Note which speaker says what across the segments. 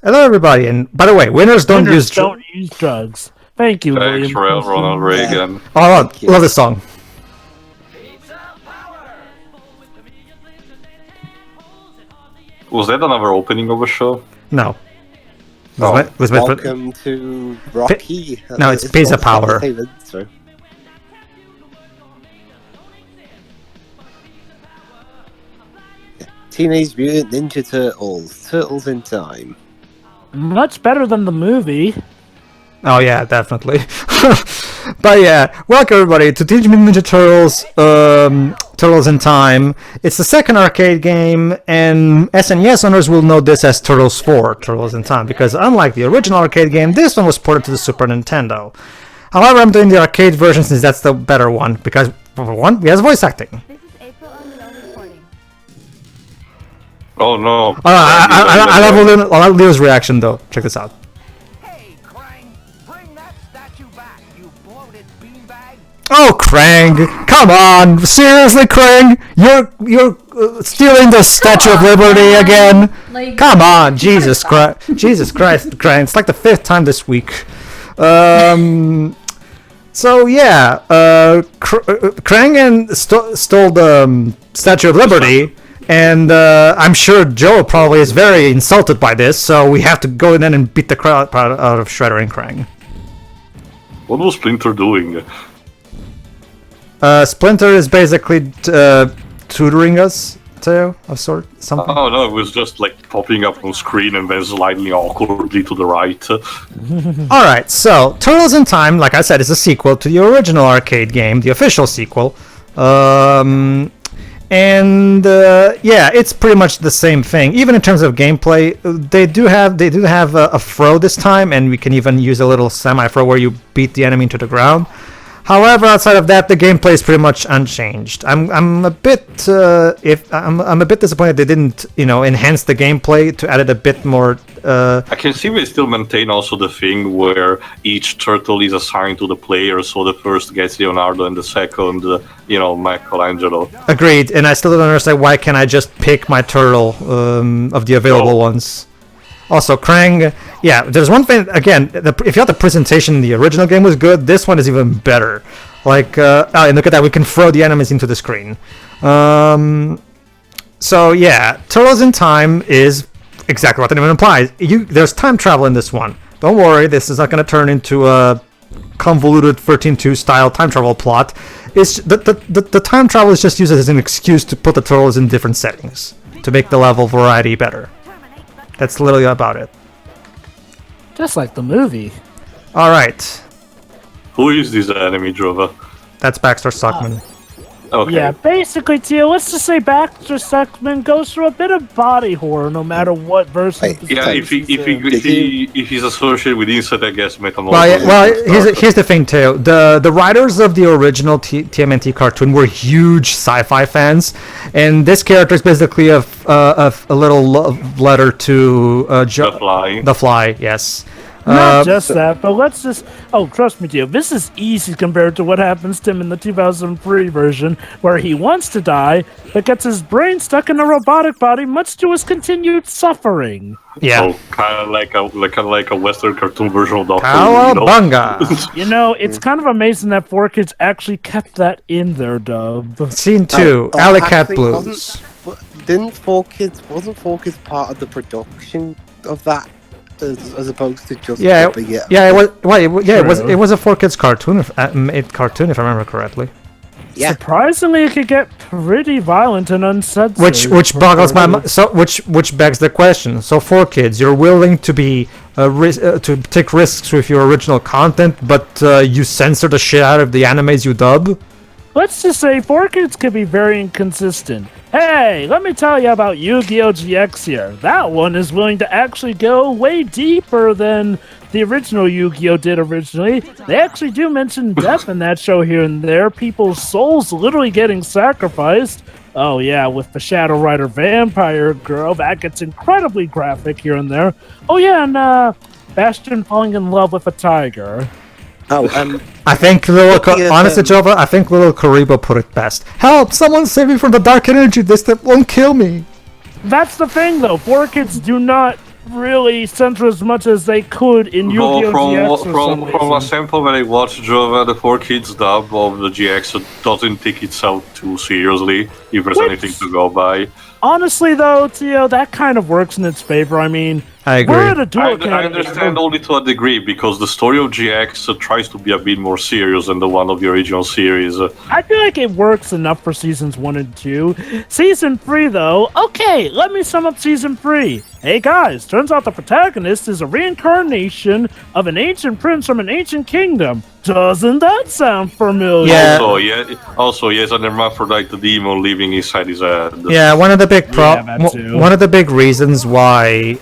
Speaker 1: Hello, everybody, and by the way, winners don't use
Speaker 2: drugs. Thank you,
Speaker 3: Thanks,
Speaker 2: William.
Speaker 3: Ronald Reagan.
Speaker 1: Oh, love this song.
Speaker 3: Was that another opening of a show?
Speaker 1: No.
Speaker 3: Oh.
Speaker 4: Welcome to Rocky.
Speaker 1: No, it's Pizza Power.
Speaker 4: Teenage Mutant Ninja Turtles. Turtles in Time.
Speaker 2: Much better than the movie.
Speaker 1: Oh yeah, definitely. But yeah, welcome everybody to Teenage Mutant Ninja Turtles, Turtles in Time. It's the second arcade game, and SNES owners will know this as Turtles 4, Turtles in Time, because unlike the original arcade game, this one was ported to the Super Nintendo. However, I'm doing the arcade version since that's the better one, because for one, it has voice acting.
Speaker 3: Oh no.
Speaker 1: I love Leo's reaction though. Check this out.
Speaker 5: Hey, Krang, bring that statue back, you bloated beanbag.
Speaker 1: Oh, Krang! Come on! Seriously, Krang? You're stealing the Statue of Liberty again? Come on! Jesus Christ! Jesus Christ, Krang! It's like the 5th time this week. So yeah, Krang stole the Statue of Liberty. And I'm sure Joe probably is very insulted by this, so we have to go in and beat the crowd out of Shredder and Krang.
Speaker 3: What was Splinter doing?
Speaker 1: Splinter is basically tutoring us to a sort something.
Speaker 3: Oh no, it was just like popping up on screen and then sliding awkwardly to the right.
Speaker 1: Alright, so Turtles in Time, like I said, is a sequel to the original arcade game, the official sequel. And yeah, it's pretty much the same thing. Even in terms of gameplay, they do have a throw this time, and we can even use a little semi-throw where you beat the enemy into the ground. However, outside of that, the gameplay is pretty much unchanged. I'm a bit I'm a bit disappointed they didn't enhance the gameplay to add it a bit more.
Speaker 3: I can see they still maintain also the thing where each turtle is assigned to the player, so the first gets Leonardo and the second, Michelangelo.
Speaker 1: Agreed, and I still don't understand why can't I just pick my turtle of the available ones. Also, Krang, yeah, there's one thing, again, if you thought the presentation in the original game was good, this one is even better. Like, and look at that, we can throw the enemies into the screen. So, yeah, Turtles in Time is exactly what the name implies. There's time travel in this one. Don't worry, this is not going to turn into a convoluted 13-2 style time travel plot. It's the time travel is just used as an excuse to put the turtles in different settings, to make the level variety better. That's literally about it.
Speaker 2: Just like the movie.
Speaker 1: Alright.
Speaker 3: Who is this enemy, Drova?
Speaker 1: That's Baxter Stockman.
Speaker 3: Okay.
Speaker 2: Yeah, basically, Tio, let's just say Baxter Stockman goes through a bit of body horror no matter what version.
Speaker 3: Yeah, if he's associated with Insect, I guess
Speaker 1: Metamorphosis. Well, here's the thing too. The writers of the original TMNT cartoon were huge sci-fi fans, and this character is basically a little love letter to
Speaker 3: The Fly.
Speaker 1: The Fly, yes.
Speaker 2: Not just that, but let's just... Oh, trust me, Tio, this is easy compared to what happens to him in the 2003 version, where he wants to die, but gets his brain stuck in a robotic body, much to his continued suffering.
Speaker 1: Yeah.
Speaker 3: So, kind of like a Western cartoon version of Doctor
Speaker 1: Cowabunga!
Speaker 2: It's kind of amazing that 4Kids actually kept that in their dub.
Speaker 1: Scene 2, Alley Cat Blues.
Speaker 4: Wasn't 4Kids part of the production of that? As opposed to just
Speaker 1: it was a 4Kids cartoon, if I remember correctly.
Speaker 4: Yeah.
Speaker 2: Surprisingly, it could get pretty violent and uncensored.
Speaker 1: Which boggles my mind. So, which begs the question. So, 4Kids, you're willing to be to take risks with your original content, but you censor the shit out of the animes you dub.
Speaker 2: Let's just say 4Kids can be very inconsistent. Hey, let me tell you about Yu-Gi-Oh! GX here. That one is willing to actually go way deeper than the original Yu-Gi-Oh! Did originally. They actually do mention death in that show here and there. People's souls literally getting sacrificed. Oh yeah, with the Shadow Rider vampire girl, that gets incredibly graphic here and there. Oh yeah, and Bastion falling in love with a tiger.
Speaker 1: I think honestly, Jova, I think little Karibo put it best. Help! Someone save me from the dark energy. This won't kill me.
Speaker 2: That's the thing, though. 4Kids do not really center as much as they could in Yu-Gi-Oh! GX for some
Speaker 3: from a
Speaker 2: reason.
Speaker 3: sample when I watched Jova, the 4Kids dub of the GX doesn't take itself too seriously, if there's
Speaker 2: Which-
Speaker 3: anything to go by.
Speaker 2: Honestly, though, Tio, that kind of works in its favor. I mean,
Speaker 1: I agree.
Speaker 2: we're at a dual
Speaker 3: I
Speaker 2: academy.
Speaker 3: understand only to a degree, because the story of GX tries to be a bit more serious than the one of the original series.
Speaker 2: I feel like it works enough for seasons 1 and 2. Season 3, though, okay, let me sum up season 3. Hey guys, turns out the protagonist is a reincarnation of an ancient prince from an ancient kingdom. Doesn't that sound familiar?
Speaker 1: Yeah.
Speaker 3: Also, he has an hermaphrodite demon living inside his head.
Speaker 1: Yeah, one of the big
Speaker 2: that too.
Speaker 1: one of the big reasons why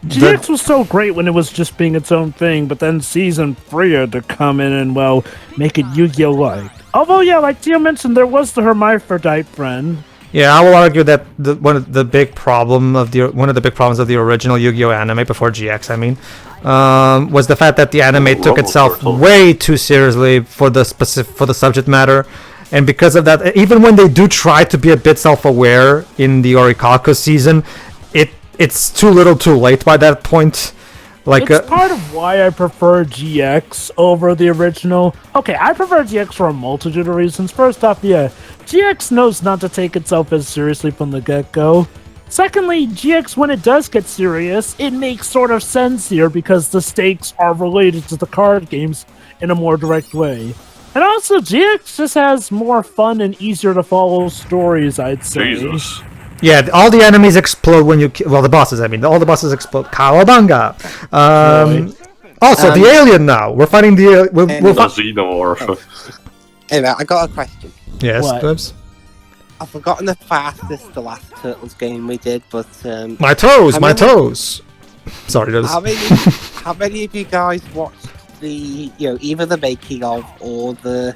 Speaker 2: GX was so great when it was just being its own thing, but then season 3 had to come in and, well, make it Yu-Gi-Oh! Like. Although, yeah, like Tio mentioned, there was the hermaphrodite friend.
Speaker 1: yeah, I will argue that one of the big problems of the original Yu-Gi-Oh anime before GX, I mean, was the fact that the anime took itself way too seriously for the subject matter, and because of that, even when they do try to be a bit self-aware in the Orikaku season, it's too little, too late by that point. Like,
Speaker 2: It's part of why I prefer GX over the original. Okay, I prefer GX for a multitude of reasons. First off, yeah, GX knows not to take itself as seriously from the get-go. Secondly, GX, when it does get serious, it makes sort of sense here because the stakes are related to the card games in a more direct way. And also, GX just has more fun and easier to follow stories, I'd say.
Speaker 3: Jesus.
Speaker 1: yeah, all the enemies explode when you well, the bosses. I mean, all the bosses explode. Kawabanga. Also, the alien. Now we're fighting the. We'll
Speaker 3: The
Speaker 1: fi-
Speaker 3: xenomorph.
Speaker 4: Anyway, I got a question.
Speaker 1: yes,
Speaker 2: What?
Speaker 1: Clips.
Speaker 4: I've forgotten the fastest the last Turtles game we did, but
Speaker 1: My toes,
Speaker 4: How
Speaker 1: my
Speaker 4: many-
Speaker 1: toes. Sorry, Dubs.
Speaker 4: how many of you guys watched the either the making of or the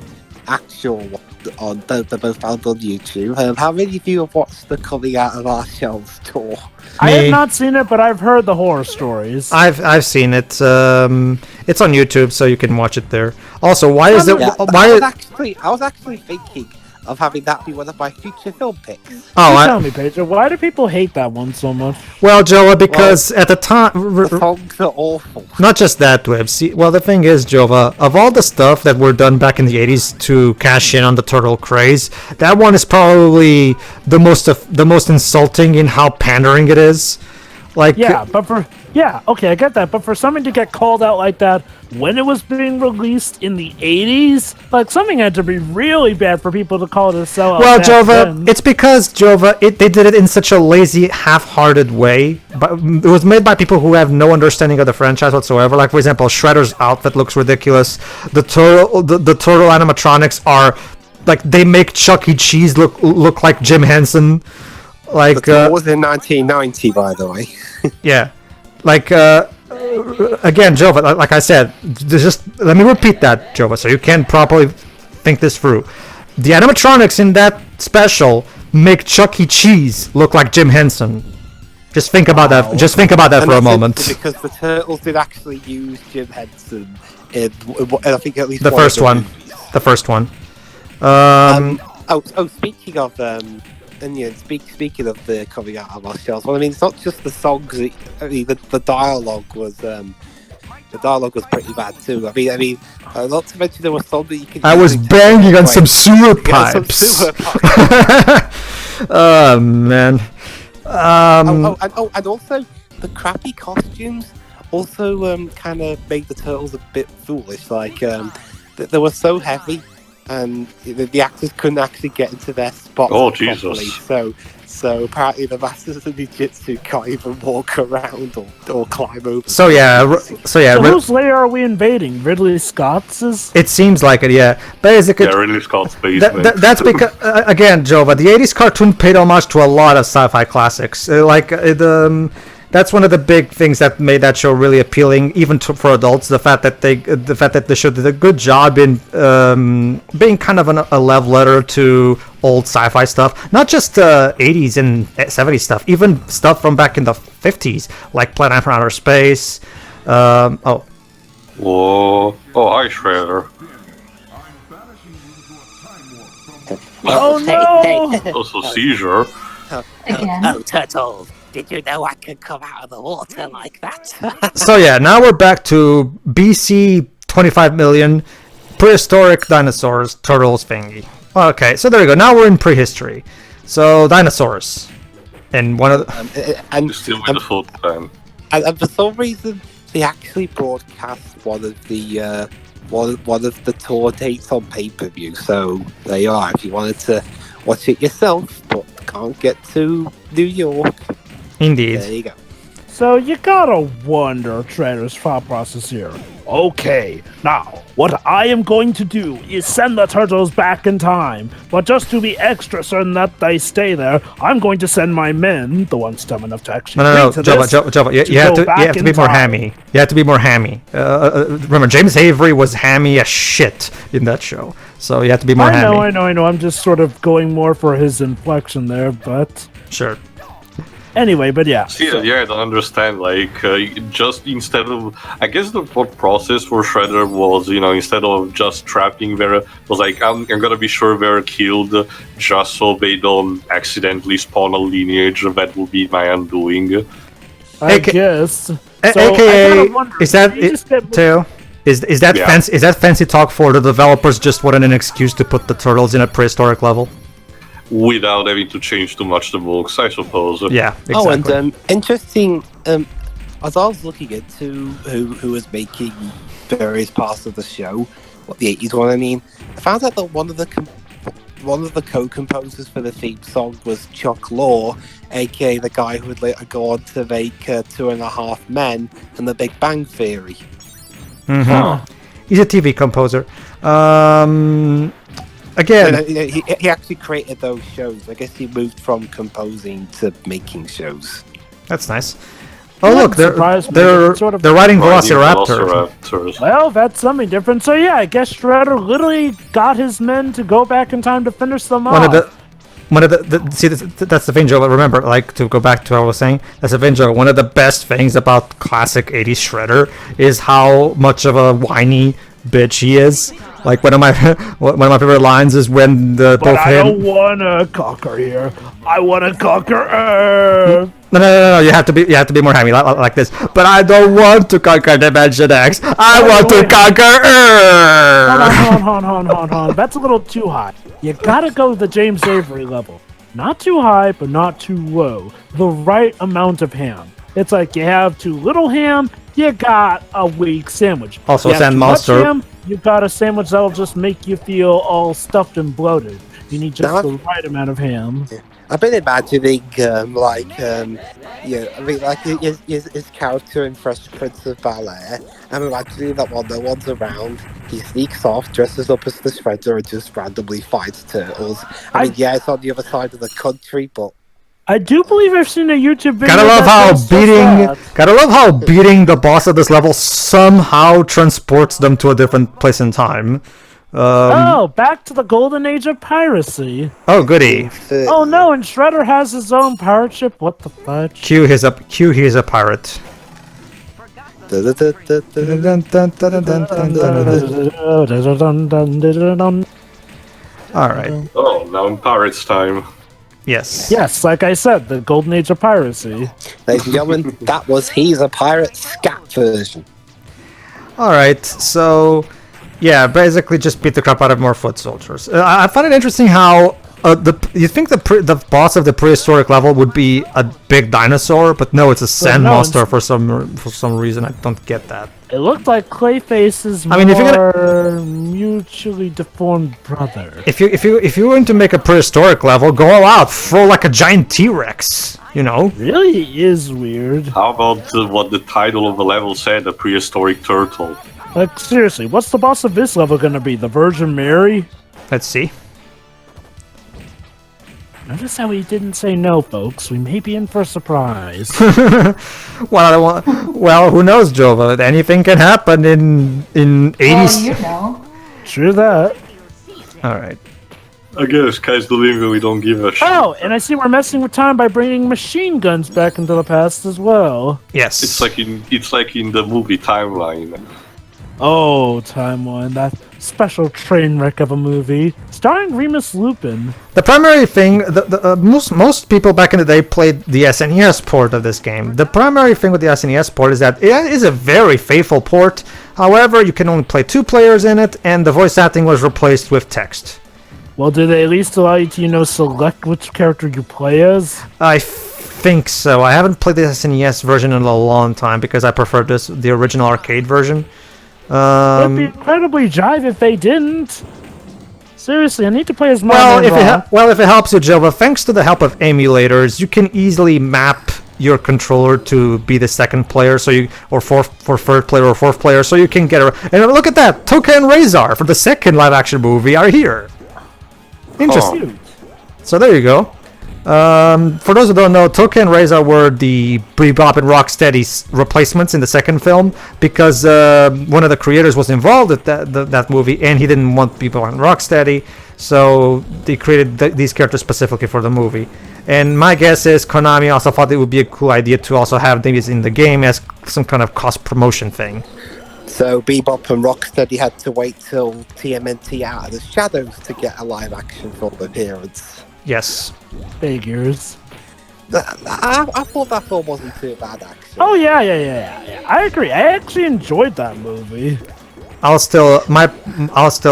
Speaker 4: actual on they're both found on YouTube? How many of you have watched the Coming Out of Our Shells tour?
Speaker 2: I
Speaker 1: Me.
Speaker 2: have not seen it, but I've heard the horror stories.
Speaker 1: I've seen it. It's on YouTube, so you can watch it there. Also, why is it?
Speaker 4: Yeah,
Speaker 1: Why?
Speaker 4: I was actually thinking of having that be one of my future film picks.
Speaker 1: Oh,
Speaker 2: You tell me, Pedro, why do people hate that one so much?
Speaker 1: well, Joa, because at the time,
Speaker 4: The songs are awful.
Speaker 1: not just that, Web. See, well, the thing is, Jova, of all the stuff that were done back in the '80s to cash in on the turtle craze, that one is probably the most insulting in how pandering it is. Like,
Speaker 2: Yeah, okay, I get that. But for something to get called out like that when it was being released in the 80s, like something had to be really bad for people to call it a sellout.
Speaker 1: well,
Speaker 2: back
Speaker 1: Jova,
Speaker 2: then.
Speaker 1: it's because Jova, they did it in such a lazy, half-hearted way. But it was made by people who have no understanding of the franchise whatsoever. Like, for example, Shredder's outfit looks ridiculous. The turtle animatronics are like they make Chuck E. Cheese look like Jim Henson. Like,
Speaker 4: That was in 1990, by the way.
Speaker 1: yeah, like again, Jova. Like I said, just let me repeat that, Jova, so you can properly think this through. The animatronics in that special make Chuck E. Cheese look like Jim Henson. Just think about that. Just think about that
Speaker 4: And
Speaker 1: for a
Speaker 4: that's
Speaker 1: moment.
Speaker 4: interesting because the Turtles did actually use Jim Henson in I think at least
Speaker 1: The
Speaker 4: one
Speaker 1: first
Speaker 4: of the
Speaker 1: one.
Speaker 4: movies.
Speaker 1: The first one.
Speaker 4: Speaking of speaking of the Coming Out of Our Shells, well, I mean, it's not just the songs. The dialogue was pretty bad too. I mean, not to mention there was some that you could.
Speaker 1: I was banging on some sewer
Speaker 4: Yeah, some
Speaker 1: pipes.
Speaker 4: sewer pipes.
Speaker 1: Oh man.
Speaker 4: And also the crappy costumes also kind of made the Turtles a bit foolish. Like they were so heavy, and the actors couldn't actually get into their spots properly.
Speaker 3: Jesus.
Speaker 4: So apparently the masters of Ninjutsu can't even walk around or climb over.
Speaker 1: So
Speaker 2: whose layer are we invading? Ridley Scott's?
Speaker 1: it seems like it. Yeah, basically.
Speaker 3: Yeah, really Scott's basement.
Speaker 1: That's because again, Jova, the '80s cartoon paid homage to a lot of sci-fi classics. That's one of the big things that made that show really appealing, even for adults. The fact that the show did a good job in being kind of a love letter to old sci-fi stuff, not just 80s and 70s stuff, even stuff from back in the 50s, like Planet from Outer Space.
Speaker 3: Whoa. Oh, hi, Shredder.
Speaker 2: Oh no!
Speaker 3: Also, Seizure.
Speaker 6: Again.
Speaker 4: Turtles, Did you know I could come out of the water like that?
Speaker 1: So yeah, now we're back to BC 25 million prehistoric dinosaurs, turtles thingy. Okay, so there we go. Now we're in prehistory. So dinosaurs, and one of the,
Speaker 4: and,
Speaker 3: Still with the full time.
Speaker 4: and for some reason, they actually broadcast one of the tour dates on pay-per-view. So there you are. If you wanted to watch it yourself, but can't get to New York,
Speaker 1: indeed.
Speaker 4: there you go.
Speaker 2: So you gotta wonder Shredder's thought process here. Okay, now, what I am going to do is send the turtles back in time. But just to be extra certain that they stay there, I'm going to send my men, the ones dumb enough to actually
Speaker 1: No,
Speaker 2: agree to
Speaker 1: Jabba,
Speaker 2: this,
Speaker 1: you have
Speaker 2: go
Speaker 1: to
Speaker 2: back
Speaker 1: be
Speaker 2: in
Speaker 1: more
Speaker 2: time.
Speaker 1: hammy. You have to be more hammy. Remember, James Avery was hammy as shit in that show, so you have to be more hammy.
Speaker 2: I know. I'm just sort of going more for his inflection there, but
Speaker 1: Sure.
Speaker 2: anyway, but yeah.
Speaker 3: See, yeah, I don't understand. Like, just instead of, I guess the thought process for Shredder was, instead of just trapping Vera, was like, I'm gonna be sure Vera killed, just so they don't accidentally spawn a lineage. That will be my undoing.
Speaker 2: I
Speaker 1: AK
Speaker 2: guess. So, I
Speaker 1: AKA,
Speaker 2: gotta wonder,
Speaker 1: is that
Speaker 2: did you just get-
Speaker 1: Teo? Is that
Speaker 3: Yeah.
Speaker 1: fancy? Is that fancy talk for the developers just wanted an excuse to put the turtles in a prehistoric level?
Speaker 3: Without having to change too much the books, I suppose.
Speaker 1: Yeah, exactly.
Speaker 4: Oh, and interesting. As I was looking into who was making various parts of the show, what the 80s one, I mean, I found out that one of the co-composers for the theme song was Chuck Lorre, aka the guy who would later go on to make 2.5 Men and The Big Bang Theory.
Speaker 1: Mhm. He's a TV composer. Again,
Speaker 4: And, he actually created those shows. I guess he moved from composing to making shows.
Speaker 1: that's nice. Oh
Speaker 2: Wouldn't
Speaker 1: look, they're
Speaker 2: surprise me.
Speaker 1: they're
Speaker 2: It's sort of-
Speaker 1: they're riding
Speaker 3: Riding
Speaker 1: Velociraptor.
Speaker 3: Velociraptors.
Speaker 2: Well, that's something different. So yeah, I guess Shredder literally got his men to go back in time to finish them off.
Speaker 1: One of the see that's the thing, Joe. Remember, like to go back to what I was saying. That's the thing, Joe. One of the best things about classic '80s Shredder is how much of a whiny bitch he is. Like one of my favorite lines is when
Speaker 2: but
Speaker 1: both
Speaker 2: I
Speaker 1: him.
Speaker 2: don't wanna conquer here. I wanna conquer Earth.
Speaker 1: No. You have to be more hammy like this. But I don't want to conquer Dimension X. I want to conquer Earth.
Speaker 2: Hold on. That's a little too high. You gotta go the James Avery level. Not too high, but not too low. The right amount of ham. It's like you have too little ham, you got a weak sandwich.
Speaker 1: Also,
Speaker 2: you have
Speaker 1: Sand
Speaker 2: too much
Speaker 1: Monster.
Speaker 2: ham, you got a sandwich that'll just make you feel all stuffed and bloated. You need just
Speaker 4: Now
Speaker 2: the right amount of ham.
Speaker 4: I've been imagining, I mean, like his character in Fresh Prince of Bel-Air. I'm imagining that while no one's around, he sneaks off, dresses up as the Shredder, and just randomly fights turtles. I mean, yeah, it's on the other side of the country, but
Speaker 2: I do believe I've seen a YouTube video.
Speaker 1: Gotta love
Speaker 2: that
Speaker 1: how
Speaker 2: does that.
Speaker 1: beating the boss of this level somehow transports them to a different place in time.
Speaker 2: Oh, back to the golden age of piracy.
Speaker 1: Oh goody.
Speaker 2: Oh no, and Shredder has his own pirate ship. What the fudge?
Speaker 1: Q, he's a pirate. Alright.
Speaker 3: Oh, now in Pirates time.
Speaker 1: Yes.
Speaker 2: Yes, like I said, the golden age of piracy.
Speaker 4: ladies and gentlemen, that was He's a Pirate scat version.
Speaker 1: Alright, so yeah, basically just beat the crap out of more foot soldiers. I find it interesting how you think the boss of the prehistoric level would be a big dinosaur, but no, it's a sand
Speaker 2: no,
Speaker 1: monster for some reason. I don't get that.
Speaker 2: It looked like Clayface's
Speaker 1: I mean, if you're
Speaker 2: more mutually deformed brother.
Speaker 1: If you're going to make a prehistoric level, go all out, throw like a giant T-Rex. You know.
Speaker 2: Really is weird.
Speaker 3: How about what the title of the level said, a prehistoric turtle?
Speaker 2: Like seriously, what's the boss of this level gonna be? The Virgin Mary?
Speaker 1: Let's see.
Speaker 2: Notice how he didn't say no, folks. We may be in for a surprise.
Speaker 1: Well, who knows, Jova? Anything can happen in 80s.
Speaker 6: Oh, you know.
Speaker 2: True that.
Speaker 1: All right.
Speaker 3: I guess sky's the limit, we don't give a shit.
Speaker 2: Oh, and I see we're messing with time by bringing machine guns back into the past as well.
Speaker 1: Yes.
Speaker 3: It's like in the movie timeline.
Speaker 2: Oh, Time One, that special train wreck of a movie starring Remus Lupin.
Speaker 1: The primary thing, most people back in the day played the SNES port of this game. The primary thing with the SNES port is that it is a very faithful port. However, you can only play 2 players in it, and the voice acting was replaced with text.
Speaker 2: Well, do they at least allow you to, select which character you play as?
Speaker 1: I think so. I haven't played the SNES version in a long time because I prefer the original arcade version.
Speaker 2: It'd be incredibly jive if they didn't. Seriously, I need to play as Mom
Speaker 1: Well,
Speaker 2: and
Speaker 1: if it helps you, Joe, but thanks to the help of emulators, you can easily map your controller to be the second player, or third player or fourth player, so you can get and look at that, Toka and Razor for the second live-action movie are here. Interesting. So there you go. For those who don't know, Toka and Razor were the Bebop and Rocksteady's replacements in the second film because one of the creators was involved with that movie and he didn't want Bebop and Rocksteady, so they created these characters specifically for the movie. And my guess is Konami also thought it would be a cool idea to also have these in the game as some kind of cross promotion thing.
Speaker 4: So Bebop and Rocksteady had to wait till TMNT Out of the Shadows to get a live action film appearance.
Speaker 1: Yes.
Speaker 2: Figures.
Speaker 4: I thought that film wasn't too bad, actually.
Speaker 2: Oh yeah. I agree. I actually enjoyed that movie.
Speaker 1: I'll still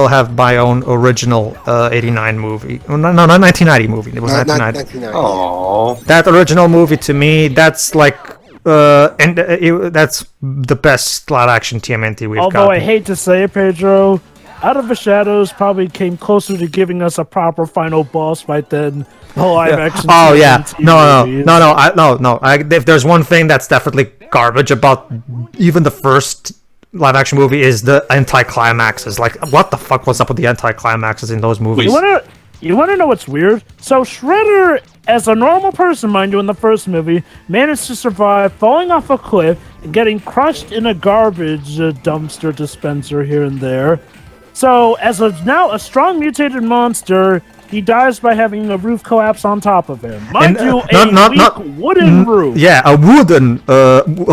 Speaker 1: have my own original 89 movie. No, not 1990 movie. It was 1990.
Speaker 3: Oh,
Speaker 1: That original movie to me, that's like that's the best live action TMNT we've got.
Speaker 2: Although I hate to say it, Pedro, Out of the Shadows probably came closer to giving us a proper final boss fight than the live action.
Speaker 1: Oh yeah,
Speaker 2: TMNT
Speaker 1: no. If there's one thing that's definitely garbage about even the first live action movie is the anti-climaxes. Like, what the fuck was up with the anti-climaxes in those movies?
Speaker 2: You wanna know what's weird? So Shredder, as a normal person, mind you, in the first movie, managed to survive falling off a cliff and getting crushed in a garbage dumpster dispenser here and there. So, as now a strong mutated monster, he dies by having a roof collapse on top of him. Mind you, a wooden roof.
Speaker 1: Yeah, a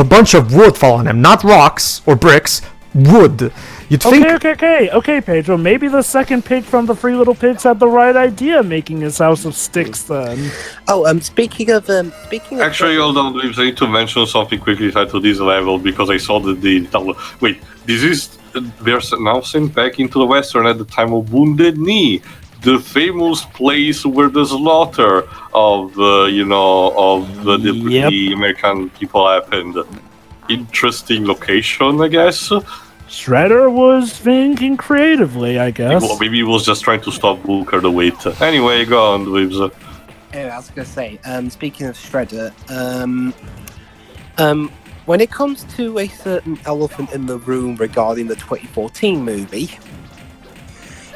Speaker 1: bunch of wood fall on him, not rocks or bricks, wood. You'd think.
Speaker 2: Okay, Pedro. Maybe the second pig from the Three Little Pigs had the right idea, making his house of sticks. Then.
Speaker 4: Speaking of.
Speaker 3: Actually, hold on, I need to mention something quickly tied to this level because I saw wait, this is they're now sent back into the Western at the time of Wounded Knee, the famous place where the slaughter of the American people happened. Interesting location, I guess.
Speaker 2: Shredder was thinking creatively, I guess.
Speaker 3: Well, maybe he was just trying to stop Booker the wait. Anyway, go on, Dweebs.
Speaker 4: Anyway, I was going to say, speaking of Shredder, when it comes to a certain elephant in the room regarding the 2014 movie,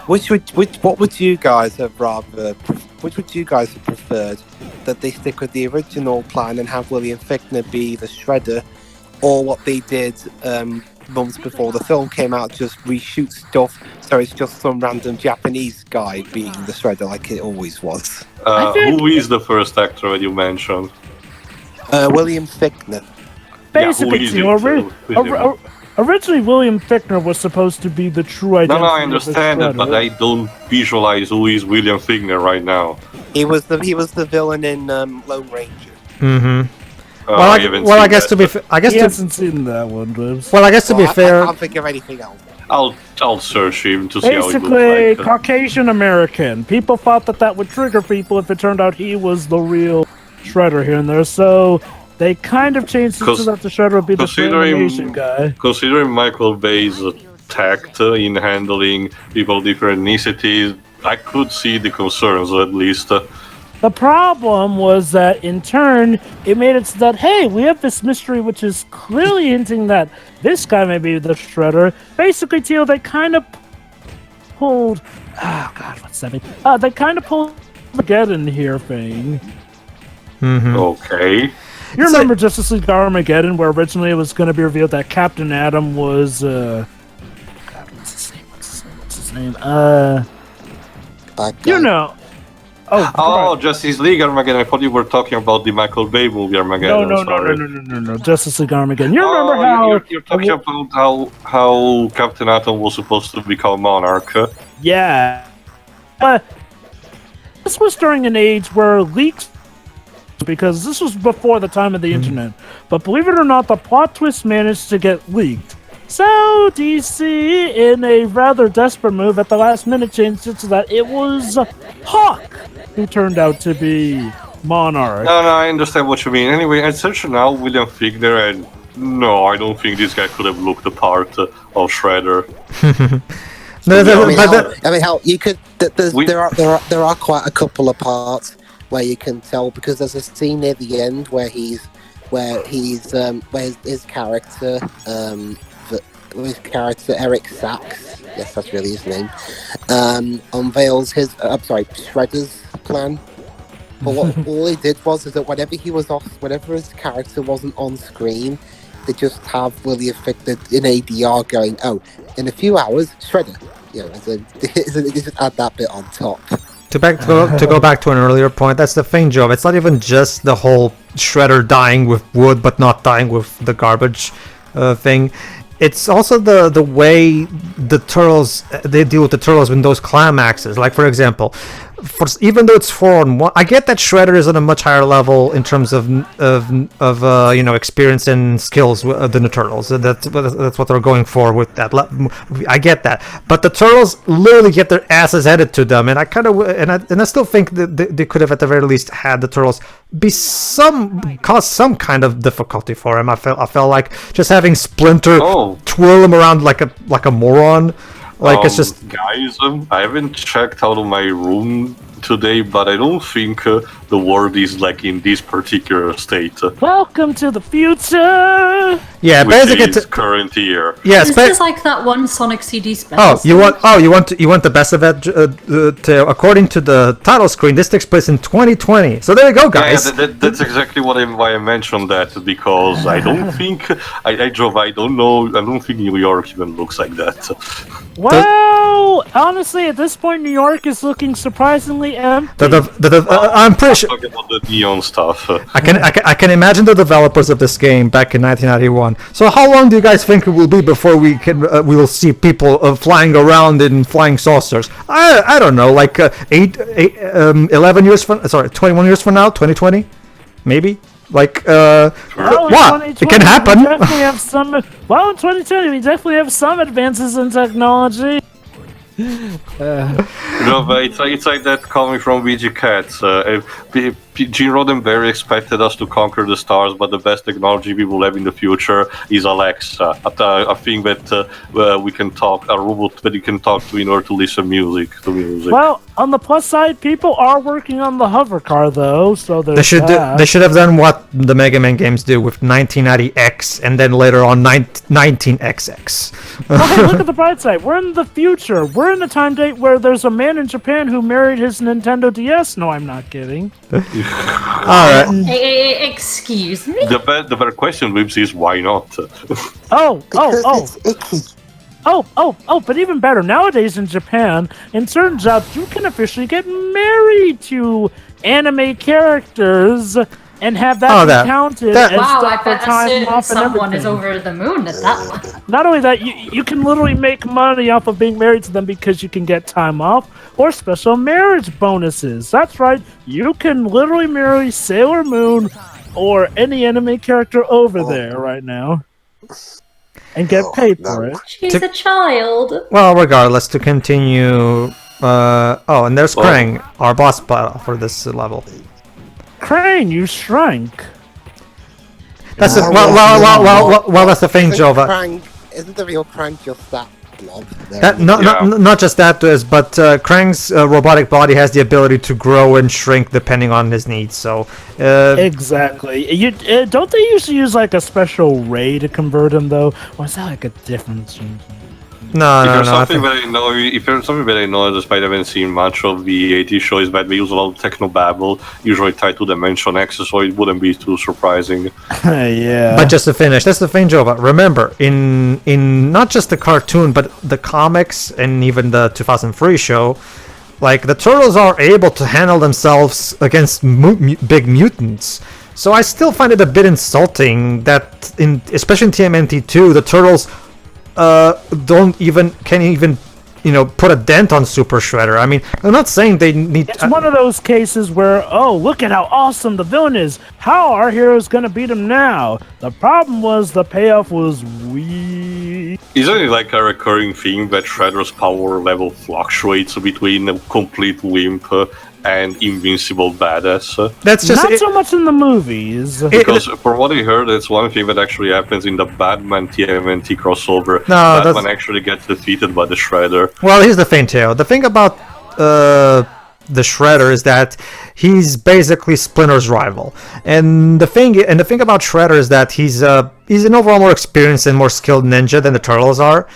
Speaker 4: what would you guys have preferred? That they stick with the original plan and have William Fichtner be the Shredder, or what they did months before the film came out, just reshoot stuff so it's just some random Japanese guy being the Shredder like it always was?
Speaker 3: Who is the first actor that you mentioned?
Speaker 4: William Fichtner.
Speaker 2: Basically, originally William Fichtner was supposed to be the true identity.
Speaker 3: No, I understand it, but I don't visualize who is William Fichtner right now.
Speaker 4: He was the villain in Lone Ranger.
Speaker 1: Mm-hmm.
Speaker 3: I
Speaker 1: guess to be fair,
Speaker 2: he hasn't seen that one, Lives.
Speaker 1: Well, I guess to be fair,
Speaker 4: I can't think of anything else.
Speaker 3: I'll search him to see how he
Speaker 2: basically
Speaker 3: looks like.
Speaker 2: Caucasian American. People thought that would trigger people if it turned out he was the real Shredder here and there. So they kind of changed it so that the Shredder would be the Asian guy.
Speaker 3: Considering Michael Bay's tact in handling people of different ethnicities, I could see the concerns at least.
Speaker 2: The problem was that, in turn, it made it so that, hey, we have this mystery which is clearly hinting that this guy may be the Shredder. Basically, Teal, they kind of pulled... Oh, God, what's that mean? They kind of pulled the Armageddon here thing.
Speaker 1: Mm-hmm.
Speaker 3: Okay.
Speaker 2: You remember Justice League Armageddon, where originally it was going to be revealed that Captain Atom was... God, what's his name?
Speaker 3: Oh, Justice League Armageddon. I thought you were talking about the Michael Bay movie Armageddon.
Speaker 2: No. Justice League Armageddon. You remember how?
Speaker 3: You're talking about how Captain Atom was supposed to become Monarch.
Speaker 2: Yeah. This was during an age where leaks, because this was before the time of the internet. But believe it or not, the plot twist managed to get leaked. So DC, in a rather desperate move at the last minute, changed it so that it was Hawk who turned out to be Monarch.
Speaker 3: No, I understand what you mean. Anyway, I searched now William Fichtner, and no, I don't think this guy could have looked the part of Shredder.
Speaker 4: How you could? There are quite a couple of parts where you can tell, because there's a scene near the end where his character Eric Sachs, yes, that's really his name, unveils his Shredder's plan. But what all he did was that whenever his character wasn't on screen, they just have William Fichtner in ADR going, "Oh, in a few hours, Shredder." You know, they just add that bit on top.
Speaker 1: To go back to an earlier point, that's the thing, Joe. It's not even just the whole Shredder dying with wood but not dying with the garbage thing. It's also the way the turtles, they deal with the turtles with those climaxes. Like, for example, even though it's 4-on-1, I get that Shredder is on a much higher level in terms of experience and skills than the turtles. That's what they're going for with that. I get that, but the turtles literally get their asses handed to them, and I still think that they could have at the very least had the turtles cause some kind of difficulty for him. I felt like just having Splinter twirl him around like a moron. Like, it's just...
Speaker 3: Guys, I haven't checked out of my room today, but I don't think the world is like in this particular state.
Speaker 2: Welcome to the future!
Speaker 1: Yeah, basically
Speaker 3: it's current year.
Speaker 1: Yeah,
Speaker 6: this is like that one Sonic CD special.
Speaker 1: You want the best of it? According to the title screen, this takes place in 2020. So there you go, guys.
Speaker 3: Yeah, that's exactly why I mentioned that, because I don't think I don't know. I don't think New York even looks like that.
Speaker 2: Well, honestly, at this point, New York is looking surprisingly empty.
Speaker 1: I'm pretty sure.
Speaker 3: Talking about the neon stuff.
Speaker 1: I can imagine the developers of this game back in 1991. So how long do you guys think it will be before we will see people flying around in flying saucers? I don't know, like 11 years from 21 years from now, 2020, maybe. Like, what? It can happen.
Speaker 2: In 2020, we definitely have some advances in technology.
Speaker 3: No, but it's like that coming from VG Cats. Gene Roddenberry expected us to conquer the stars, but the best technology we will have in the future is Alexa, a thing that we can talk, a robot that you can talk to in order to listen to music.
Speaker 2: Well, on the plus side, people are working on the hover car, though, so
Speaker 1: they should have done what the Mega Man games do with 1990X and then later on 19XX.
Speaker 2: Well, hey, look at the bright side. We're in the future. We're in a time date where there's a man in Japan who married his Nintendo DS. No, I'm not kidding.
Speaker 1: Alright.
Speaker 6: Excuse me?
Speaker 3: The better question, Wibbs, is why not?
Speaker 2: But even better, nowadays in Japan, in certain jobs, you can officially get married to anime characters and have that be counted as
Speaker 6: I bet
Speaker 2: time off and
Speaker 6: someone
Speaker 2: everything.
Speaker 6: is over the moon at that one.
Speaker 2: Not only that, you can literally make money off of being married to them because you can get time off or special marriage bonuses. That's right, you can literally marry Sailor Moon or any anime character over there right now and get paid for it.
Speaker 6: She's a child.
Speaker 1: Well, regardless, to continue... and there's Krang, our boss battle for this level.
Speaker 2: Krang, you shrunk.
Speaker 1: That's that's the thing, Jova.
Speaker 4: Isn't the real Krang just that blob?
Speaker 1: Not just that, but Krang's robotic body has the ability to grow and shrink depending on his needs. So
Speaker 2: exactly. Don't they usually use like a special ray to convert him though, or is that like a different?
Speaker 1: No.
Speaker 3: If there's something that I know, despite I haven't seen much of the 80s show, is that they use a lot of technobabble, usually tied to Dimension X, so it wouldn't be too surprising.
Speaker 2: Yeah.
Speaker 1: But just to finish, that's the thing, Jova. Remember, in not just the cartoon, but the comics and even the 2003 show, Like, the turtles are able to handle themselves against big mutants. So I still find it a bit insulting that, especially in TMNT2, the turtles can't even put a dent on Super Shredder. I mean, I'm not saying they need.
Speaker 2: It's one of those cases where, oh, look at how awesome the villain is. How are heroes gonna beat him now? The problem was the payoff was weak.
Speaker 3: Isn't it like a recurring thing that Shredder's power level fluctuates between a complete wimp and invincible badass?
Speaker 1: That's just
Speaker 2: not so much in the movies.
Speaker 3: Because from what I heard, it's one thing that actually happens in the Batman TMNT crossover.
Speaker 1: No,
Speaker 3: Batman actually gets defeated by the Shredder.
Speaker 1: Well, here's the thing, Teo. The thing about the Shredder is that he's basically Splinter's rival, and the thing about Shredder is that he's an overall more experienced and more skilled ninja than the Turtles are.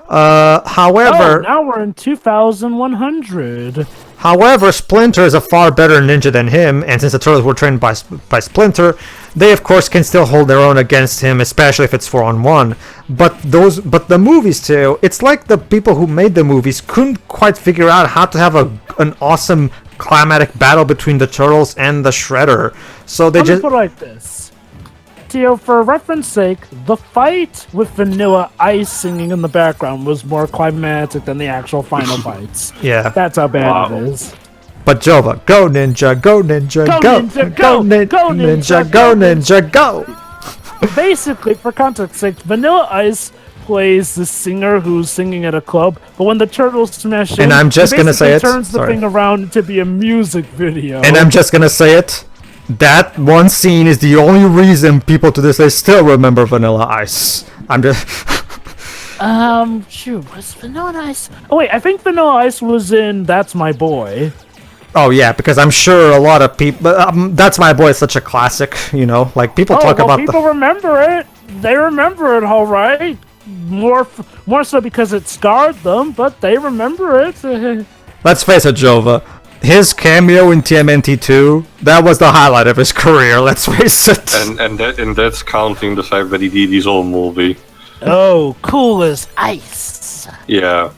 Speaker 1: However,
Speaker 2: now we're in 2100.
Speaker 1: However, Splinter is a far better ninja than him, and since the Turtles were trained by Splinter, they of course can still hold their own against him, especially if it's 4-on-1. But the movies too, it's like the people who made the movies couldn't quite figure out how to have an awesome climatic battle between the Turtles and the Shredder. So they
Speaker 2: Let
Speaker 1: just
Speaker 2: me put it like this. Theo, for reference sake, the fight with Vanilla Ice singing in the background was more climactic than the actual final fights.
Speaker 1: Yeah.
Speaker 2: That's how bad it is.
Speaker 1: But Jova, go ninja, go ninja,
Speaker 2: Go
Speaker 1: go,
Speaker 2: ninja,
Speaker 1: go,
Speaker 2: go
Speaker 1: ninja,
Speaker 2: ninja,
Speaker 1: go
Speaker 2: go
Speaker 1: ninja, go.
Speaker 2: Basically, for context sake, Vanilla Ice plays the singer who's singing at a club, but when the turtles smash in,
Speaker 1: And I'm just
Speaker 2: he
Speaker 1: gonna say
Speaker 2: basically
Speaker 1: it.
Speaker 2: turns the
Speaker 1: Sorry.
Speaker 2: thing around to be a music video.
Speaker 1: And I'm just gonna say it. That one scene is the only reason people to this day still remember Vanilla Ice. I'm just.
Speaker 2: Shoot, was Vanilla Ice? Oh wait, I think Vanilla Ice was in That's My Boy.
Speaker 1: Oh yeah, because I'm sure a lot of people. That's My Boy is such a classic, like people talk about.
Speaker 2: People remember it. They remember it, all right. More so because it scarred them, but they remember it.
Speaker 1: Let's face it, Jova. His cameo in TMNT2, that was the highlight of his career, let's face it.
Speaker 3: And that's counting the fact that he did his own movie.
Speaker 2: Oh, cool as ice.
Speaker 3: Yeah.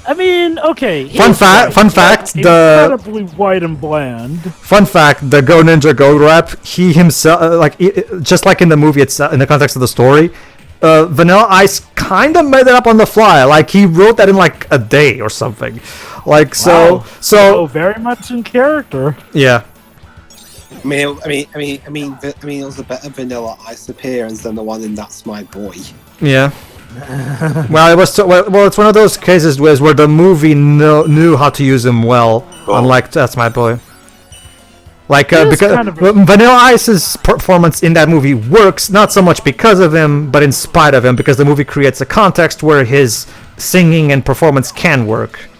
Speaker 2: I mean, okay.
Speaker 1: Fun fact,
Speaker 2: incredibly white and bland.
Speaker 1: Fun fact, the Go Ninja Go rap, he himself, just like in the movie itself, in the context of the story, Vanilla Ice kind of made it up on the fly. Like, he wrote that in like a day or something. Like,
Speaker 2: Wow.
Speaker 1: so
Speaker 2: very much in character.
Speaker 1: yeah.
Speaker 4: I mean, it was a better Vanilla Ice appearance than the one in That's My Boy.
Speaker 1: Yeah. Well, it was well. It's one of those cases where the movie knew how to use him well.
Speaker 3: Oh.
Speaker 1: Unlike That's My Boy. Like
Speaker 2: It is
Speaker 1: because
Speaker 2: kind of
Speaker 1: Vanilla Ice's performance in that movie works not so much because of him, but in spite of him, because the movie creates a context where his singing and performance can work.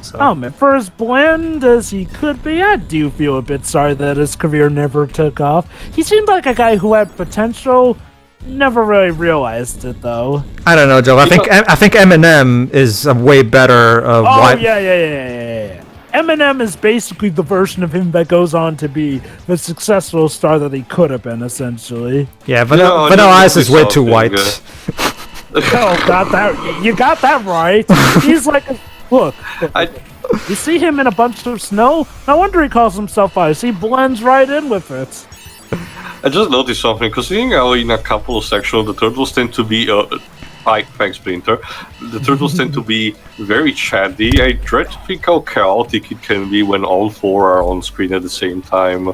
Speaker 1: So.
Speaker 2: Oh man, for as bland as he could be, I do feel a bit sorry that his career never took off. He seemed like a guy who had potential. Never really realized it though.
Speaker 1: I don't know, Joe. I think Eminem is a way better.
Speaker 2: Yeah. Eminem is basically the version of him that goes on to be the successful star that he could have been, essentially.
Speaker 1: Yeah, Vanilla Ice is way too white.
Speaker 2: Oh, you got that right. He's like, look, you see him in a bunch of snow? No wonder he calls himself Ice. He blends right in with it.
Speaker 3: I just noticed something, because seeing how in a couple of sections the turtles tend to be thanks, Splinter. The turtles tend to be very chatty. I dread to think how chaotic it can be when all four are on screen at the same time.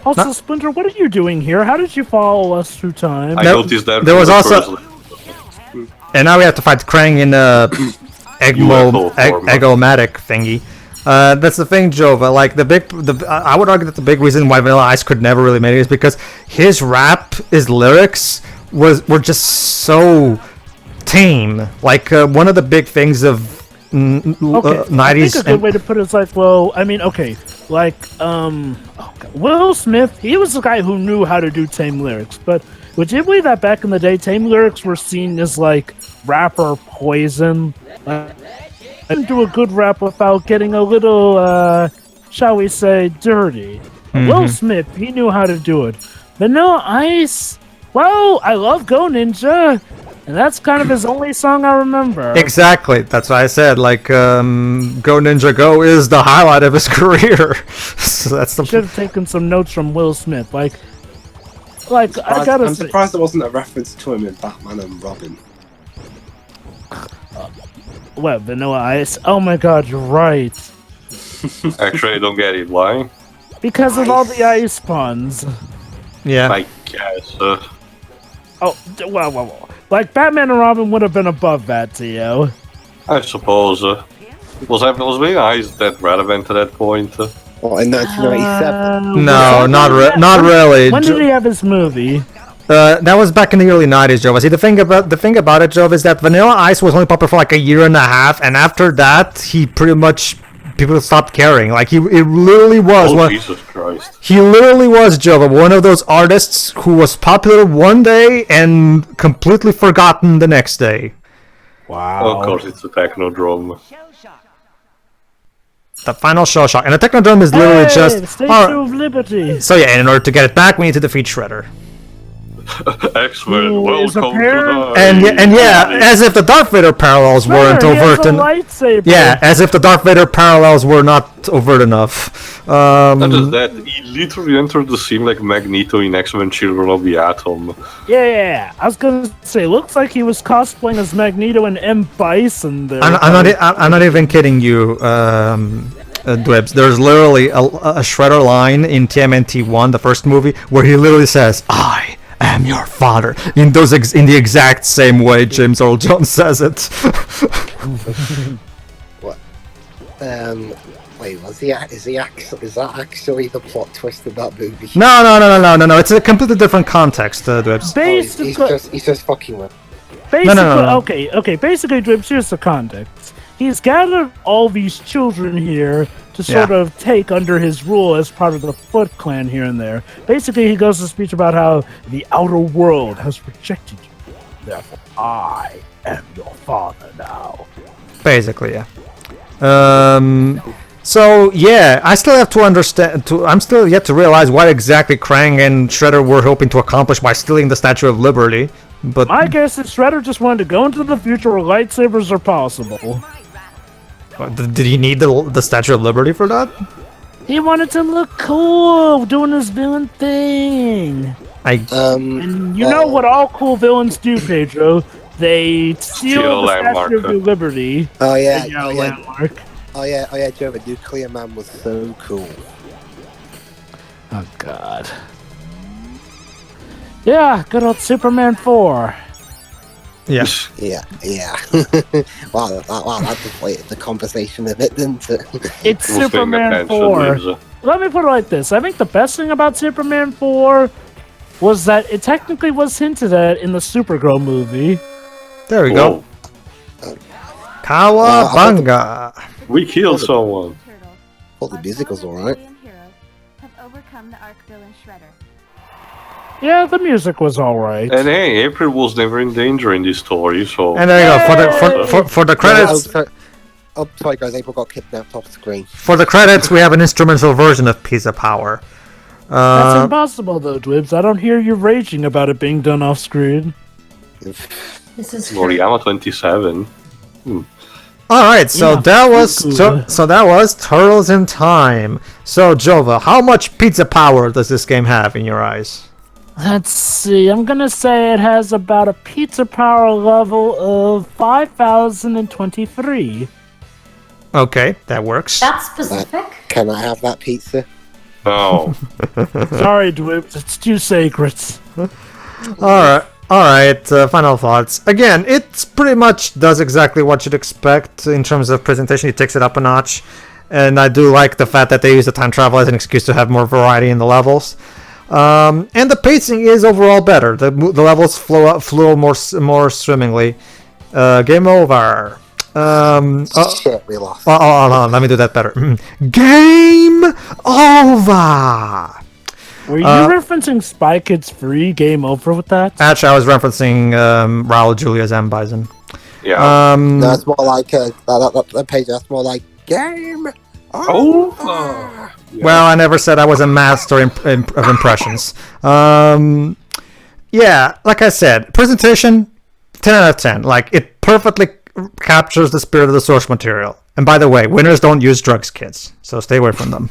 Speaker 2: Also, Splinter, what are you doing here? How did you follow us through time?
Speaker 3: I noticed that.
Speaker 1: There was
Speaker 3: from the
Speaker 1: also,
Speaker 3: first-
Speaker 1: and now we have to fight Krang in a egg-o-matic thingy. That's the thing, Jova. Like I would argue that the big reason why Vanilla Ice could never really make it is because his rap, his lyrics were just so tame. Like one of the big things of 90s.
Speaker 2: I think a good way to put it is like, well, I mean, okay, like Will Smith, he was the guy who knew how to do tame lyrics, but would you believe that back in the day, tame lyrics were seen as like rapper poison? Couldn't do a good rap without getting a little, shall we say, dirty. Will Smith, he knew how to do it. Vanilla Ice, well, I love Go Ninja, And that's kind of his only song I remember.
Speaker 1: Exactly. That's why I said, like, Go Ninja Go is the highlight of his career. So that's the.
Speaker 2: Should have taken some notes from Will Smith. Like I gotta
Speaker 4: I'm
Speaker 2: say,
Speaker 4: surprised there wasn't a reference to him in Batman and Robin.
Speaker 2: what, Vanilla Ice? Oh my god, you're right.
Speaker 3: Actually, I don't get it. Why?
Speaker 2: Because of all the ice puns.
Speaker 1: Yeah.
Speaker 3: I guess.
Speaker 2: Oh, well. Like, Batman and Robin would have been above that, Tio.
Speaker 3: I suppose. Was being eyes that relevant at that point?
Speaker 4: What, in 1997?
Speaker 1: No, not really.
Speaker 2: When did he have his movie?
Speaker 1: That was back in the early 90s, Jova. See, the thing about it, Jova, is that Vanilla Ice was only popular for like a year and a half, and after that, he pretty much people stopped caring. Like it literally was.
Speaker 3: Oh, Jesus Christ!
Speaker 1: He literally was, Jova, one of those artists who was popular one day and completely forgotten the next day.
Speaker 2: Wow.
Speaker 3: Of course, it's a Technodrome.
Speaker 1: The final shell shock, and the Technodrome is literally
Speaker 2: Hey,
Speaker 1: just.
Speaker 2: the Statue
Speaker 1: Alright,
Speaker 2: of Liberty.
Speaker 1: so yeah, in order to get it back, we need to defeat Shredder.
Speaker 3: X-Men,
Speaker 2: Who is
Speaker 3: welcome to
Speaker 2: apparent-
Speaker 3: the.
Speaker 1: And yeah, as if the Darth Vader parallels weren't
Speaker 2: Shredder, he has
Speaker 1: overt
Speaker 2: a
Speaker 1: enough.
Speaker 2: lightsaber.
Speaker 1: Yeah, as if the Darth Vader parallels were not overt enough.
Speaker 3: Not just that, he literally entered the scene like Magneto in X-Men Children of the Atom.
Speaker 2: Yeah. I was gonna say, looks like he was cosplaying as Magneto and M. Bison there.
Speaker 1: I'm not even kidding you, Dwebs. There's literally a Shredder line in TMNT 1, the first movie, where he literally says, "I am your father," in the exact same way James Earl Jones says it.
Speaker 4: What? Wait, is that actually the plot twist of that movie?
Speaker 1: No. It's a completely different context, Dwebs.
Speaker 2: Basically,
Speaker 4: He's just fucking with.
Speaker 1: No.
Speaker 2: Okay. Basically, Dribs, here's the context. He's gathered all these children here to sort
Speaker 1: Yeah.
Speaker 2: of take under his rule as part of the Foot Clan here and there. Basically, he goes to speech about how the outer world has rejected you. Therefore, I am your father now.
Speaker 1: Basically, yeah. So yeah, I still have to understand. I'm still yet to realize what exactly Krang and Shredder were hoping to accomplish by stealing the Statue of Liberty. But
Speaker 2: My guess is Shredder just wanted to go into the future where lightsabers are possible.
Speaker 1: did he need the Statue of Liberty for that?
Speaker 2: He wanted to look cool, doing his villain thing. And you know what all cool villains do, Pedro? They steal the Statue of Liberty.
Speaker 4: Oh yeah,
Speaker 2: Landmark.
Speaker 4: Joe, the Nuclear Man was so cool.
Speaker 2: Oh god. Yeah, good old Superman 4.
Speaker 1: Yeah.
Speaker 4: Yeah. wow, that deflated the conversation a bit, didn't it?
Speaker 2: It's Superman 4. Let me put it like this. I think the best thing about Superman 4 was that it technically was hinted at in the Supergirl movie.
Speaker 1: There we go. Kawabanga.
Speaker 3: We killed someone.
Speaker 4: Well, the musical's alright.
Speaker 2: Yeah, the music was alright.
Speaker 3: And hey, April was never in danger in this story, so.
Speaker 1: And there you go. For the credits.
Speaker 4: Oh, sorry guys, April got kidnapped off screen.
Speaker 1: For the credits, we have an instrumental version of Piece of Power.
Speaker 2: That's impossible though, Dwibs. I don't hear you raging about it being done off screen.
Speaker 6: This is
Speaker 3: Moriyama 27.
Speaker 1: All right, so
Speaker 2: Yeah,
Speaker 1: that was
Speaker 2: cool.
Speaker 1: so that was Turtles in Time. So Jova, how much pizza power does this game have in your eyes?
Speaker 2: Let's see. I'm gonna say it has about a pizza power level of 5,023.
Speaker 1: Okay, that works.
Speaker 6: That's specific.
Speaker 4: Can I have that pizza?
Speaker 3: No.
Speaker 2: Sorry, Dwibs. It's too sacred.
Speaker 1: All right. Final thoughts. Again, it pretty much does exactly what you'd expect in terms of presentation. It takes it up a notch, and I do like the fact that they use the time travel as an excuse to have more variety in the levels. And the pacing is overall better. The levels flow more swimmingly. Game over.
Speaker 4: Shit, we lost.
Speaker 1: Hold on, let me do that better. Game over.
Speaker 2: Were you referencing Spy Kids 3 Game Over with that?
Speaker 1: Actually, I was referencing Raul Julia's M. Bison.
Speaker 3: Yeah.
Speaker 4: No, that's more like that page. That's more like game.
Speaker 3: Oh.
Speaker 1: Well, I never said I was a master of impressions. Yeah, like I said, presentation 10 out of 10. Like, it perfectly captures the spirit of the source material. And by the way, winners don't use drugs, kids. So stay away from them.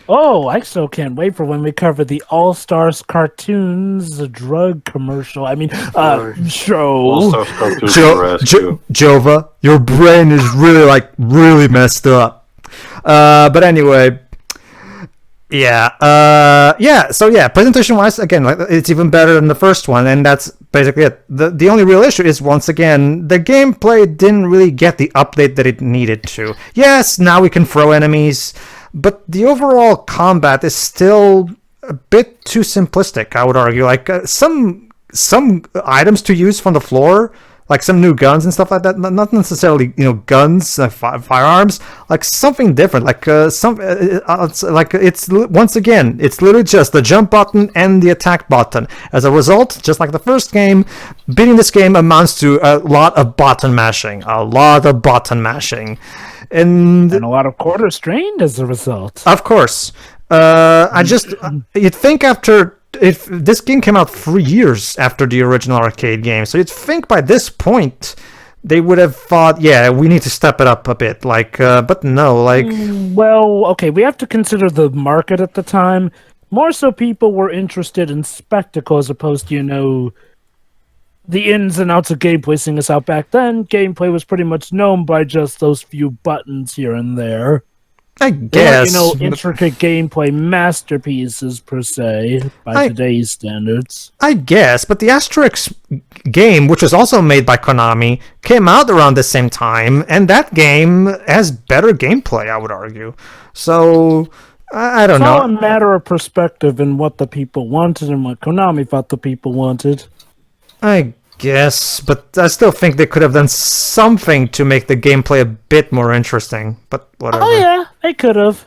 Speaker 2: Oh, I so can't wait for when we cover the All-Stars cartoons drug commercial. I mean, show.
Speaker 3: All-Stars cartoons to rescue.
Speaker 1: Jova, your brain is really messed up. But anyway, so presentation-wise, again, like, it's even better than the first one, and that's basically it. The only real issue is, once again, the gameplay didn't really get the update that it needed to. Yes, now we can throw enemies, but the overall combat is still a bit too simplistic, I would argue. Like, some items to use from the floor, like some new guns and stuff like that, not necessarily, guns, firearms, like something different, like it's once again, it's literally just the jump button and the attack button. As a result, just like the first game, beating this game amounts to a lot of button mashing, and
Speaker 2: a lot of quarter strained as a result.
Speaker 1: Of course. You'd think if this game came out 3 years after the original arcade game, so you'd think by this point they would have thought, yeah, we need to step it up a bit. But no,
Speaker 2: Well, okay, we have to consider the market at the time. More so, people were interested in spectacle as opposed to, the ins and outs of gameplay. Seeing us out back then, gameplay was pretty much known by just those few buttons here and there.
Speaker 1: I guess.
Speaker 2: Intricate gameplay masterpieces, per se, by today's standards.
Speaker 1: I guess, but the Asterix game, which was also made by Konami, came out around the same time, and that game has better gameplay, I would argue. So, I don't know.
Speaker 2: It's all a matter of perspective and what the people wanted and what Konami thought the people wanted.
Speaker 1: I guess, but I still think they could have done something to make the gameplay a bit more interesting, but whatever.
Speaker 2: Oh yeah, they could have.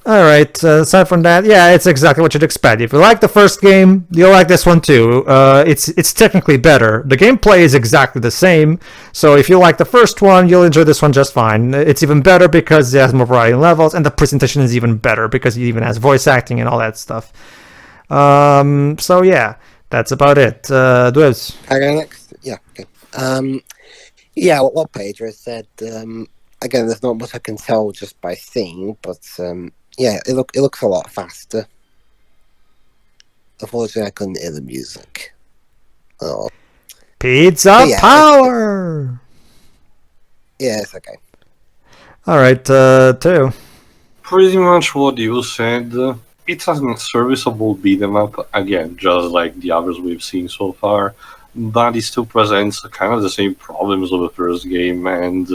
Speaker 1: Alright, aside from that, yeah, it's exactly what you'd expect. If you like the first game, you'll like this one too. It's technically better. The gameplay is exactly the same, so if you like the first one, you'll enjoy this one just fine. It's even better because it has more variety in levels, and the presentation is even better because it even has voice acting and all that stuff. So yeah. That's about it. Dwebs.
Speaker 4: I go next? Yeah, okay. What Pedro said, again, there's not much I can tell just by seeing, but it looks a lot faster. Unfortunately, I couldn't hear the music. Oh.
Speaker 1: Pizza power!
Speaker 4: Yeah, it's okay.
Speaker 1: Alright, Teo.
Speaker 3: Pretty much what you said. It's a serviceable beat 'em up, again, just like the others we've seen so far, but it still presents kind of the same problems of the first game, and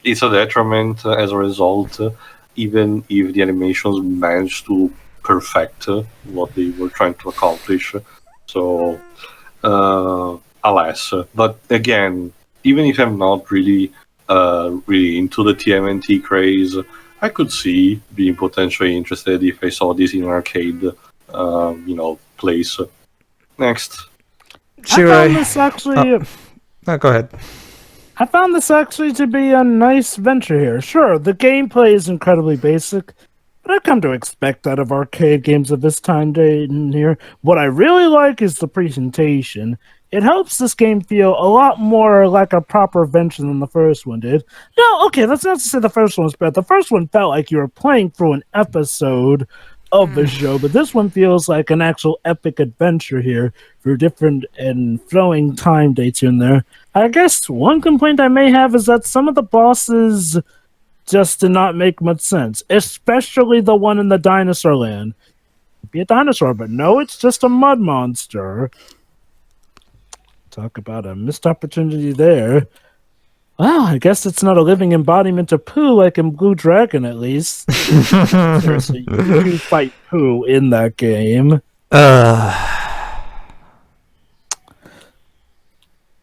Speaker 3: it's a detriment as a result, even if the animations managed to perfect what they were trying to accomplish. So, alas. But again, even if I'm not really into the TMNT craze, I could see being potentially interested if I saw this in an arcade, place. Next.
Speaker 2: I found this actually...
Speaker 1: go ahead.
Speaker 2: I found this actually to be a nice venture here. Sure, the gameplay is incredibly basic, but I've come to expect out of arcade games of this time date in here. What I really like is the presentation. It helps this game feel a lot more like a proper venture than the first one did. No, okay, that's not to say the first one was bad. The first one felt like you were playing through an episode of the show, but this one feels like an actual epic adventure here through different and flowing time dates here and there. I guess one complaint I may have is that some of the bosses just did not make much sense, especially the one in the dinosaur land. Be a dinosaur, but no, it's just a mud monster. Talk about a missed opportunity there. Well, I guess it's not a living embodiment of poo like in Blue Dragon, at least. Seriously, you fight poo in that game.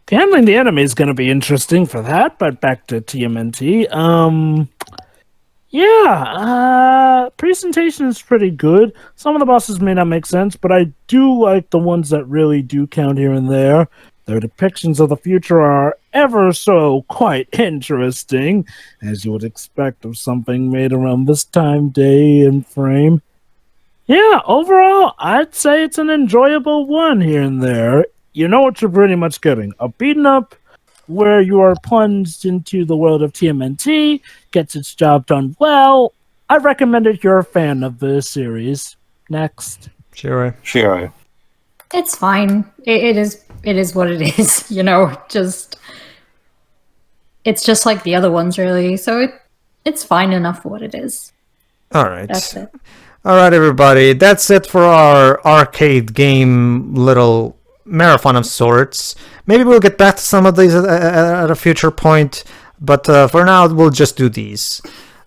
Speaker 2: Handling the enemy is going to be interesting for that, but back to TMNT. Presentation is pretty good. Some of the bosses may not make sense, but I do like the ones that really do count here and there. Their depictions of the future are ever so quite interesting, as you would expect of something made around this time, day, and frame. Yeah, overall, I'd say it's an enjoyable one here and there. You know what you're pretty much getting. A beaten up where you are plunged into the world of TMNT, gets its job done well. I recommend it if you're a fan of the series. Next.
Speaker 1: Sure.
Speaker 3: Sure.
Speaker 6: It's fine. It is what it is. It's just like the other ones, really. So it's fine enough for what it is.
Speaker 1: All right.
Speaker 6: That's it.
Speaker 1: All right, everybody. That's it for our arcade game little marathon of sorts. Maybe we'll get back to some of these at a future point, but for now, we'll just do these.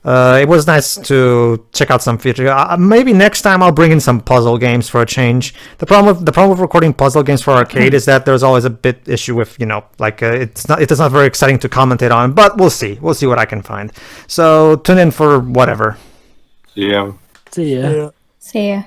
Speaker 1: It was nice to check out some future. Maybe next time I'll bring in some puzzle games for a change. The problem with recording puzzle games for arcade is that there's always a bit issue with it's not very exciting to commentate on. But we'll see what I can find. So tune in for whatever.
Speaker 3: Yeah.
Speaker 2: See ya.
Speaker 6: See ya.